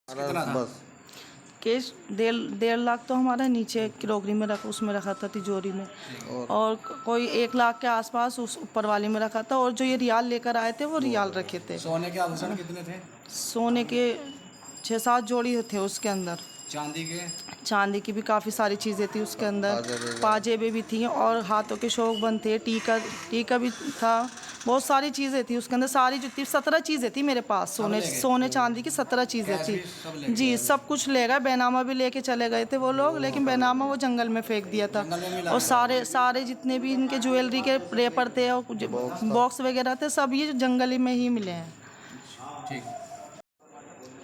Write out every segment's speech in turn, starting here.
कितना था? बस कैश 1.5 लाख तो हमारा नीचे क्रोकरी में रखा, उसमें रखा था तिजोरी में, और कोई 1 लाख के आसपास उस ऊपर वाली में रखा था। और जो ये रियाल लेकर आए थे वो रियाल रखे थे। सोने के आभूषण कितने थे? सोने के 6-7 जोड़ी थे उसके अंदर। चांदी के? चांदी की भी काफ़ी सारी चीज़ें थी उसके अंदर, पाजेबें भी थी और हाथों के शौकबंद थे, टीका भी था, बहुत सारी चीज़ें थी उसके अंदर। सारी जितनी 17 चीज़ें थी मेरे पास, सोने चांदी की 17 चीज़ें कैश थी भी सब ले जी। सब कुछ ले गए, बैनामा भी लेके चले गए थे वो लोग, लेकिन बैनामा वो जंगल में फेंक दिया था। जंगल में मिला और है। सारे जितने भी इनके ज्वेलरी के रेपर थे और कुछ बॉक्स वगैरह थे, सब ये जंगल में ही मिले हैं। ठीक।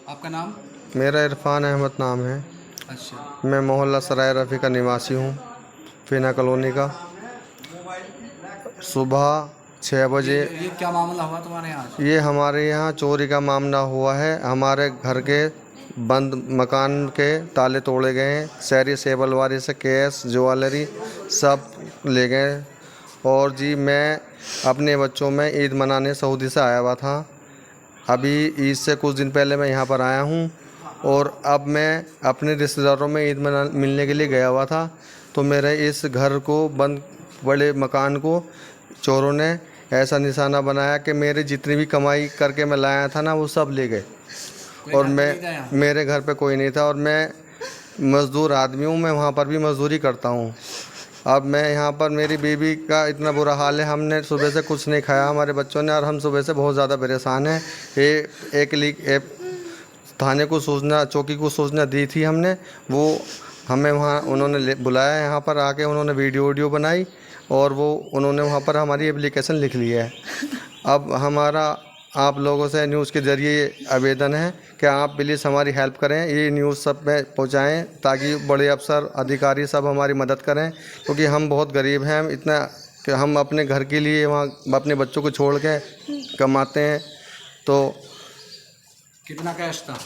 आपका नाम? मेरा इरफान अहमद नाम है। अच्छा। मैं मोहल्ला सराय रफ़ी का निवासी हूँ, फीना कॉलोनी का। सुबह 6 बजे ये क्या मामला हुआ तुम्हारे यहाँ? ये हमारे यहाँ चोरी का मामला हुआ है। हमारे घर के बंद मकान के ताले तोड़े गए हैं। शहरी सेबलवारी से कैश, ज्वेलरी सब ले गए। और जी मैं अपने बच्चों में ईद मनाने सऊदी से आया हुआ था। अभी ईद से कुछ दिन पहले मैं यहाँ पर आया हूँ और अब मैं अपने रिश्तेदारों में ईद मिलने के लिए गया हुआ था। तो मेरे इस घर को बंद बड़े मकान को चोरों ने ऐसा निशाना बनाया कि मेरी जितनी भी कमाई करके मैं लाया था ना वो सब ले गए। और मेरे घर पे कोई नहीं था और मैं मज़दूर आदमी हूँ, मैं वहाँ पर भी मज़दूरी करता हूँ। अब मैं यहाँ पर मेरी बीवी का इतना बुरा हाल है, हमने सुबह से कुछ नहीं खाया हमारे बच्चों ने, और हम सुबह से बहुत ज़्यादा परेशान हैं। एक थाने को सूचना, चौकी को सूचना दी थी हमने, वो हमें वहाँ उन्होंने बुलाया, यहाँ पर आके उन्होंने वीडियो बनाई और वो उन्होंने वहाँ पर हमारी एप्लीकेशन लिख ली है। अब हमारा आप लोगों से न्यूज़ के ज़रिए आवेदन है कि आप प्लीज़ हमारी हेल्प करें, ये न्यूज़ सब में पहुँचाएँ ताकि बड़े अफसर अधिकारी सब हमारी मदद करें, क्योंकि हम बहुत गरीब हैं। हम इतना कि हम अपने घर के लिए वहाँ अपने बच्चों को छोड़ के कमाते हैं। तो कितना कैश था?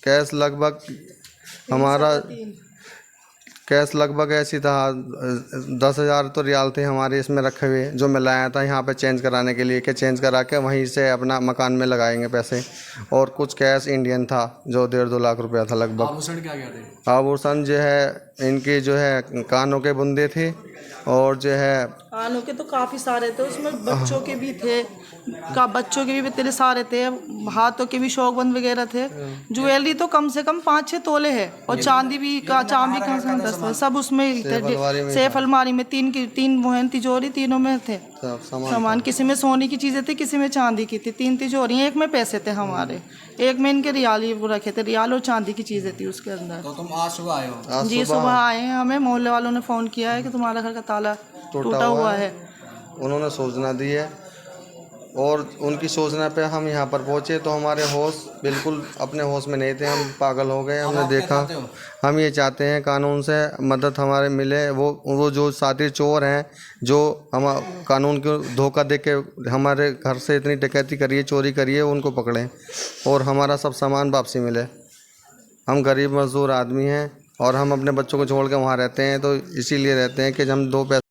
कैश लगभग हमारा कैश लगभग ऐसी था 10,000 तो रियाल थे हमारे इसमें रखे हुए, जो मैं लाया था यहाँ पे चेंज कराने के लिए, कि चेंज करा के वहीं से अपना मकान में लगाएंगे पैसे। और कुछ कैश इंडियन था जो 1.5-2 लाख रुपया था लगभग। आभूषण क्या क्या थे? आभूषण जो है इनके जो है कानों के बुंदे थे, और जो है कानों के तो काफ़ी सारे थे, उसमें बच्चों के भी थे, बच्चों के भी इतने सारे थे, हाथों के भी शौकबंद वगैरह थे। ज्वेलरी तो कम से कम 5-6 तोले है, और चांदी का 10 सब उसमें थे। सेफ अलमारी में तीन वो हैं तिजोरी, तीनों में थे सामान। किसी में सोने की चीज़ें थी, किसी में चांदी की थी। 3 तिजोरी, एक में पैसे थे हमारे, एक में इनके रियाल ही रखे थे, रियाल और चांदी की चीज़ें थी उसके अंदर। तो तुम आज सुबह आए हो? जी सुबह आए हैं, हमें मोहल्ले वालों ने फ़ोन किया है कि तुम्हारा घर का ताला टूटा हुआ है। उन्होंने सूचना दी है और उनकी सूचना पे हम यहाँ पर पहुँचे तो हमारे होश बिल्कुल अपने होश में नहीं थे, हम पागल हो गए। हमने देखा, हम ये चाहते हैं कानून से मदद हमारे मिले। वो जो साथी चोर हैं जो हम कानून को धोखा दे के हमारे घर से इतनी डकैती करिए, चोरी करिए, उनको पकड़ें और हमारा सब सामान वापसी मिले। हम गरीब मजदूर आदमी हैं और हम अपने बच्चों को छोड़ के वहाँ रहते हैं, तो इसीलिए रहते हैं कि हम 2 पैसे